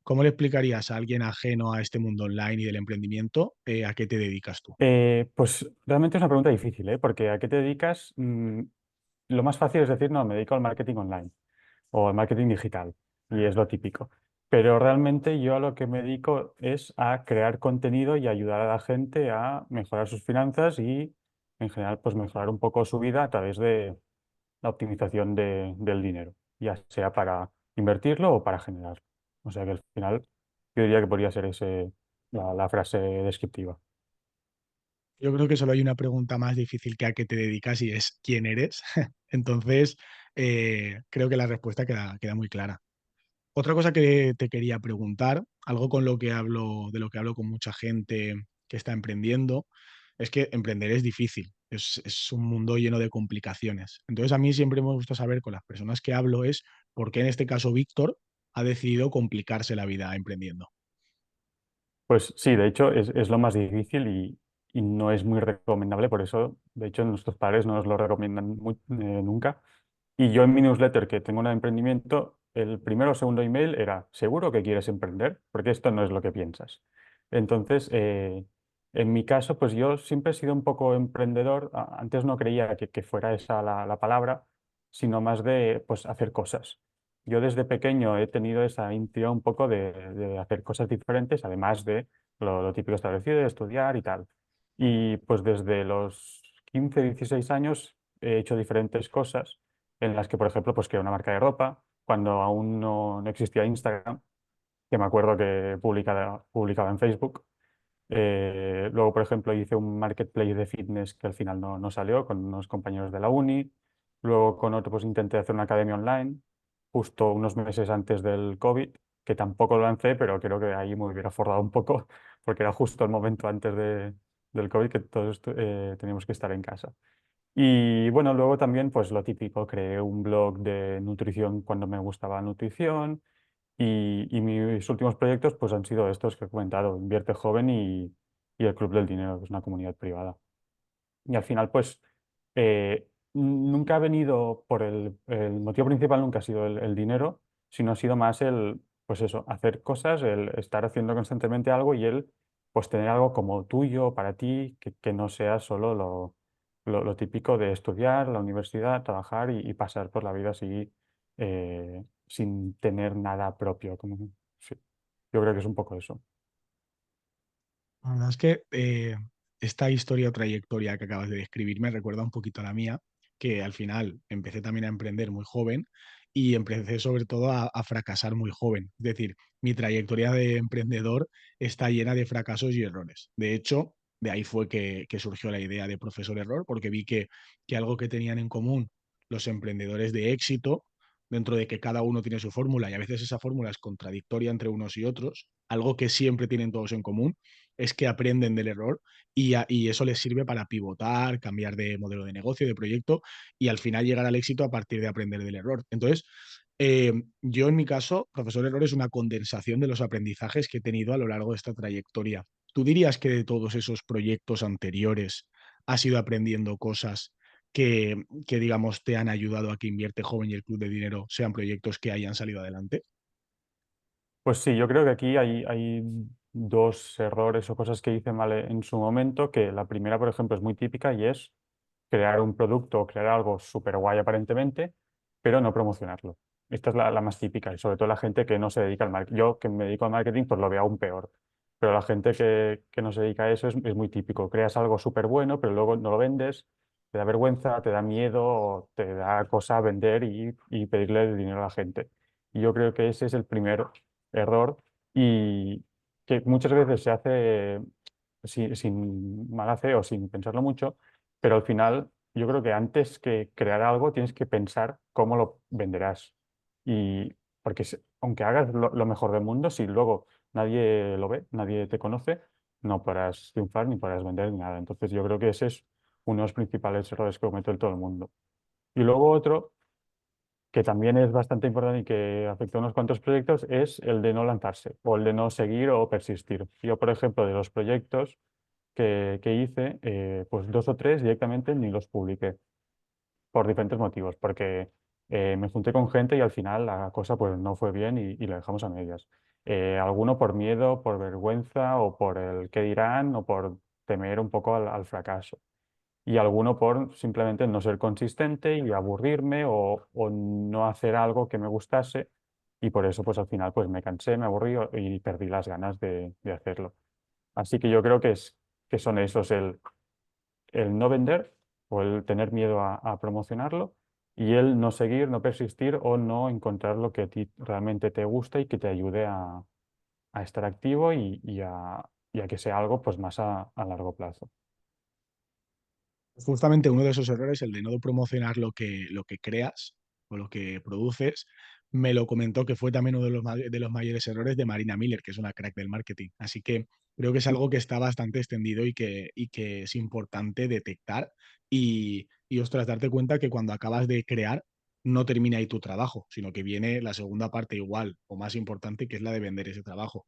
¿Cómo le explicarías a alguien ajeno a este mundo online y del emprendimiento a qué te dedicas tú? Pues realmente es una pregunta difícil, ¿eh? Porque ¿a qué te dedicas? Lo más fácil es decir, no, me dedico al marketing online o al marketing digital, y es lo típico. Pero realmente yo a lo que me dedico es a crear contenido y ayudar a la gente a mejorar sus finanzas y, en general, pues mejorar un poco su vida a través de la optimización del dinero, ya sea para invertirlo o para generarlo. O sea que al final yo diría que podría ser la frase descriptiva. Yo creo que solo hay una pregunta más difícil que a qué te dedicas y es ¿quién eres? Entonces, creo que la respuesta queda muy clara. Otra cosa que te quería preguntar, algo con lo que hablo, de lo que hablo con mucha gente que está emprendiendo, es que emprender es difícil, es un mundo lleno de complicaciones. Entonces, a mí siempre me gusta saber con las personas que hablo es por qué en este caso Víctor ha decidido complicarse la vida emprendiendo. Pues sí, de hecho es lo más difícil y no es muy recomendable, por eso, de hecho, nuestros padres no nos lo recomiendan nunca. Y yo en mi newsletter que tengo una de emprendimiento, el primero o segundo email era, ¿seguro que quieres emprender? Porque esto no es lo que piensas. Entonces, en mi caso, pues yo siempre he sido un poco emprendedor. Antes no creía que fuera esa la palabra, sino más de pues, hacer cosas. Yo desde pequeño he tenido esa intuición un poco de hacer cosas diferentes, además de lo típico establecido, de estudiar y tal. Y pues desde los 15 16 años he hecho diferentes cosas en las que, por ejemplo, pues creé una marca de ropa cuando aún no existía Instagram, que me acuerdo que publicaba en Facebook. Luego, por ejemplo, hice un marketplace de fitness que al final no salió con unos compañeros de la uni. Luego con otro pues intenté hacer una academia online justo unos meses antes del COVID, que tampoco lo lancé, pero creo que ahí me hubiera forrado un poco porque era justo el momento antes del COVID que todos teníamos que estar en casa. Y bueno, luego también pues lo típico, creé un blog de nutrición cuando me gustaba la nutrición y mis últimos proyectos pues han sido estos que he comentado, Invierte Joven y el Club del Dinero, que es una comunidad privada. Y al final pues nunca ha venido por el motivo principal nunca ha sido el dinero, sino ha sido más el, pues eso, hacer cosas, el estar haciendo constantemente algo y el pues tener algo como tuyo para ti, que no sea solo lo típico de estudiar, la universidad, trabajar y pasar por la vida así sin tener nada propio. Sí, yo creo que es un poco eso. La verdad es que esta historia o trayectoria que acabas de describir me recuerda un poquito a la mía, que al final empecé también a emprender muy joven y empecé sobre todo a fracasar muy joven. Es decir, mi trayectoria de emprendedor está llena de fracasos y errores. De hecho, de ahí fue que surgió la idea de Profesor Error, porque vi que algo que tenían en común los emprendedores de éxito, dentro de que cada uno tiene su fórmula y a veces esa fórmula es contradictoria entre unos y otros, algo que siempre tienen todos en común es que aprenden del error y eso les sirve para pivotar, cambiar de modelo de negocio, de proyecto y al final llegar al éxito a partir de aprender del error. Entonces, yo en mi caso, profesor error es una condensación de los aprendizajes que he tenido a lo largo de esta trayectoria. ¿Tú dirías que de todos esos proyectos anteriores has ido aprendiendo cosas que, digamos, te han ayudado a que Invierte Joven y el Club de Dinero sean proyectos que hayan salido adelante? Pues sí, yo creo que aquí hay dos errores o cosas que hice mal en su momento, que la primera, por ejemplo, es muy típica y es crear un producto o crear algo súper guay aparentemente, pero no promocionarlo. Esta es la más típica y sobre todo la gente que no se dedica al marketing. Yo que me dedico al marketing, pues lo veo aún peor. Pero la gente que no se dedica a eso es muy típico. Creas algo súper bueno, pero luego no lo vendes, te da vergüenza, te da miedo, o te da cosa vender y pedirle dinero a la gente. Y yo creo que ese es el primer error y que muchas veces se hace sin mala fe o sin pensarlo mucho, pero al final yo creo que antes que crear algo tienes que pensar cómo lo venderás. Y porque aunque hagas lo mejor del mundo, si luego nadie lo ve, nadie te conoce, no podrás triunfar ni podrás vender ni nada. Entonces yo creo que ese es uno de los principales errores que comete todo el mundo. Y luego otro que también es bastante importante y que afecta a unos cuantos proyectos, es el de no lanzarse o el de no seguir o persistir. Yo, por ejemplo, de los proyectos que hice, pues dos o tres directamente ni los publiqué por diferentes motivos, porque me junté con gente y al final la cosa pues no fue bien y la dejamos a medias. Alguno por miedo, por vergüenza o por el qué dirán o por temer un poco al fracaso. Y alguno por simplemente no ser consistente y aburrirme o no hacer algo que me gustase y por eso pues al final pues me cansé, me aburrí y perdí las ganas de hacerlo. Así que yo creo que son esos el no vender o el tener miedo a promocionarlo y el no seguir, no persistir o no encontrar lo que a ti realmente te gusta y que te ayude a estar activo y a que sea algo pues más a largo plazo. Justamente uno de esos errores, el de no promocionar lo que creas o lo que produces, me lo comentó que fue también uno de de los mayores errores de Marina Miller, que es una crack del marketing. Así que creo que es algo que está bastante extendido y que es importante detectar y ostras, darte cuenta que cuando acabas de crear no termina ahí tu trabajo, sino que viene la segunda parte igual o más importante, que es la de vender ese trabajo.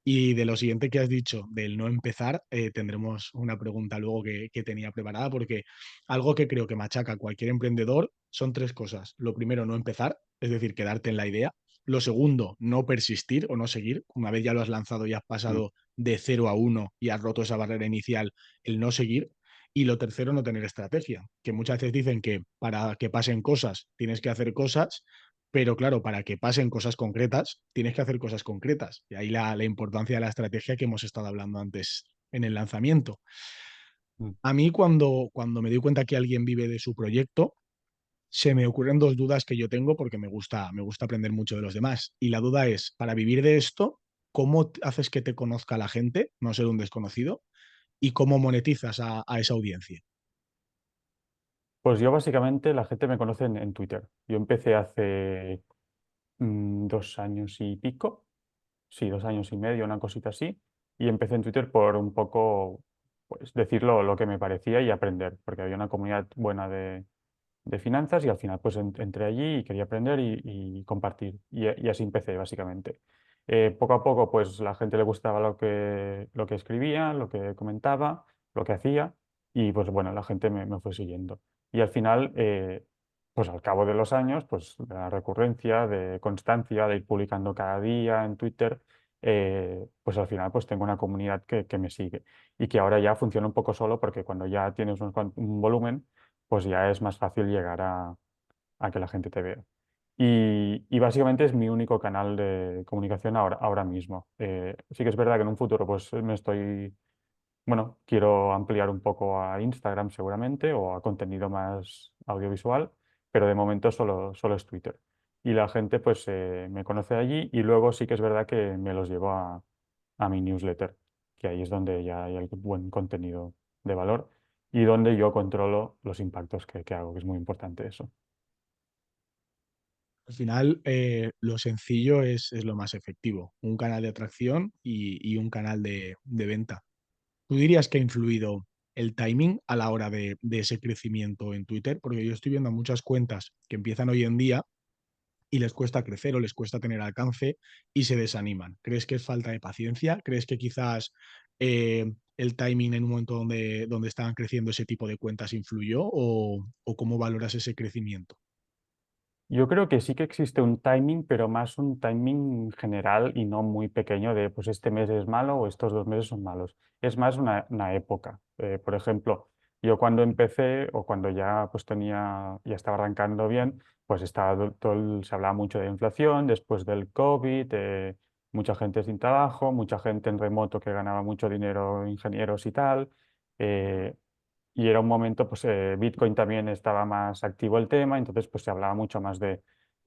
Y de lo siguiente que has dicho, del no empezar, tendremos una pregunta luego que tenía preparada, porque algo que creo que machaca a cualquier emprendedor son tres cosas. Lo primero, no empezar, es decir, quedarte en la idea. Lo segundo, no persistir o no seguir. Una vez ya lo has lanzado y has Mm, pasado de 0 a 1 y has roto esa barrera inicial, el no seguir. Y lo tercero, no tener estrategia, que muchas veces dicen que para que pasen cosas tienes que hacer cosas, pero claro, para que pasen cosas concretas, tienes que hacer cosas concretas. Y ahí la importancia de la estrategia que hemos estado hablando antes en el lanzamiento. mm. A mí cuando me doy cuenta que alguien vive de su proyecto, se me ocurren dos dudas que yo tengo porque me gusta aprender mucho de los demás. Y la duda es, para vivir de esto, ¿cómo haces que te conozca la gente, no ser un desconocido? ¿Y cómo monetizas a esa audiencia? Pues yo básicamente la gente me conoce en Twitter. Yo empecé hace 2 años y pico, sí, 2 años y medio, una cosita así, y empecé en Twitter por un poco, pues decir lo que me parecía y aprender, porque había una comunidad buena de finanzas y al final pues entré allí y quería aprender y compartir. Y así empecé básicamente. Poco a poco pues la gente le gustaba lo que escribía, lo que comentaba, lo que hacía y pues bueno, la gente me fue siguiendo. Y al final, pues al cabo de los años, pues de la recurrencia, de constancia, de ir publicando cada día en Twitter, pues al final pues tengo una comunidad que me sigue y que ahora ya funciona un poco solo porque cuando ya tienes un volumen, pues ya es más fácil llegar a que la gente te vea. Y básicamente es mi único canal de comunicación ahora mismo. Sí que es verdad que en un futuro pues bueno, quiero ampliar un poco a Instagram seguramente o a contenido más audiovisual, pero de momento solo es Twitter. Y la gente pues me conoce allí y luego sí que es verdad que me los llevo a mi newsletter, que ahí es donde ya hay el buen contenido de valor y donde yo controlo los impactos que hago, que es muy importante eso. Al final, lo sencillo es lo más efectivo. Un canal de atracción y un canal de venta. ¿Tú dirías que ha influido el timing a la hora de ese crecimiento en Twitter? Porque yo estoy viendo muchas cuentas que empiezan hoy en día y les cuesta crecer o les cuesta tener alcance y se desaniman. ¿Crees que es falta de paciencia? ¿Crees que quizás el timing en un momento donde estaban creciendo ese tipo de cuentas influyó o cómo valoras ese crecimiento? Yo creo que sí que existe un timing, pero más un timing general y no muy pequeño de pues este mes es malo o estos 2 meses son malos. Es más una época. Por ejemplo, yo cuando empecé o cuando ya pues ya estaba arrancando bien, pues se hablaba mucho de inflación, después del COVID, mucha gente sin trabajo, mucha gente en remoto que ganaba mucho dinero, ingenieros y tal. eh, y era un momento, pues Bitcoin también estaba más activo el tema, entonces pues se hablaba mucho más de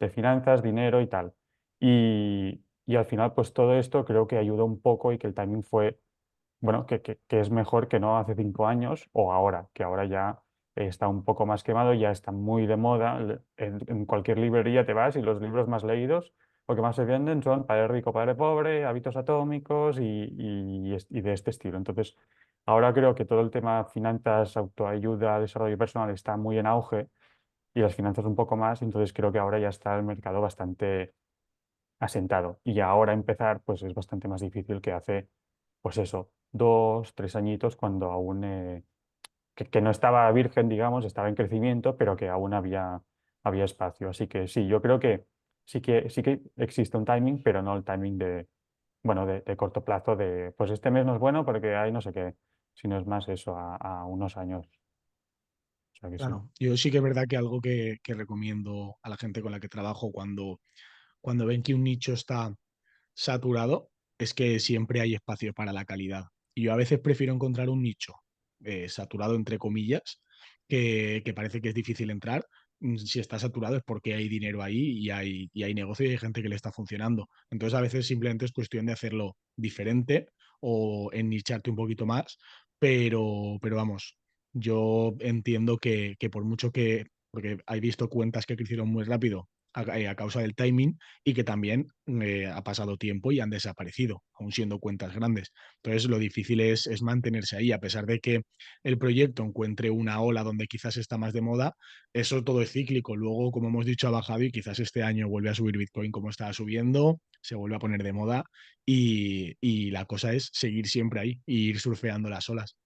finanzas, dinero y tal. Y al final pues todo esto creo que ayudó un poco y que el timing fue, bueno, que es mejor que no hace 5 años o ahora, que ahora ya está un poco más quemado, ya está muy de moda. En cualquier librería te vas y los libros más leídos o que más se venden son Padre Rico, Padre Pobre, Hábitos Atómicos y de este estilo. Entonces, ahora creo que todo el tema finanzas, autoayuda, desarrollo personal está muy en auge y las finanzas un poco más, entonces creo que ahora ya está el mercado bastante asentado. Y ahora empezar, pues es bastante más difícil que hace, pues eso, 2, 3 añitos cuando aún, que no estaba virgen, digamos, estaba en crecimiento, pero que aún había espacio. Así que sí, yo creo que sí que existe un timing, pero no el timing bueno, de corto plazo, de pues este mes no es bueno porque hay no sé qué, sino es más eso, a unos años. O sea que sí. Claro, yo sí que es verdad que algo que recomiendo a la gente con la que trabajo cuando ven que un nicho está saturado, es que siempre hay espacio para la calidad. Y yo a veces prefiero encontrar un nicho saturado, entre comillas, que parece que es difícil entrar. Si está saturado es porque hay dinero ahí y hay negocio y hay gente que le está funcionando. Entonces a veces simplemente es cuestión de hacerlo diferente o en nicharte un poquito más, pero vamos, yo entiendo que por mucho que, porque he visto cuentas que crecieron muy rápido a causa del timing, y que también ha pasado tiempo y han desaparecido, aún siendo cuentas grandes. Entonces, lo difícil es mantenerse ahí, a pesar de que el proyecto encuentre una ola donde quizás está más de moda, eso todo es cíclico. Luego, como hemos dicho, ha bajado y quizás este año vuelve a subir Bitcoin como estaba subiendo, se vuelve a poner de moda y la cosa es seguir siempre ahí y ir surfeando las olas.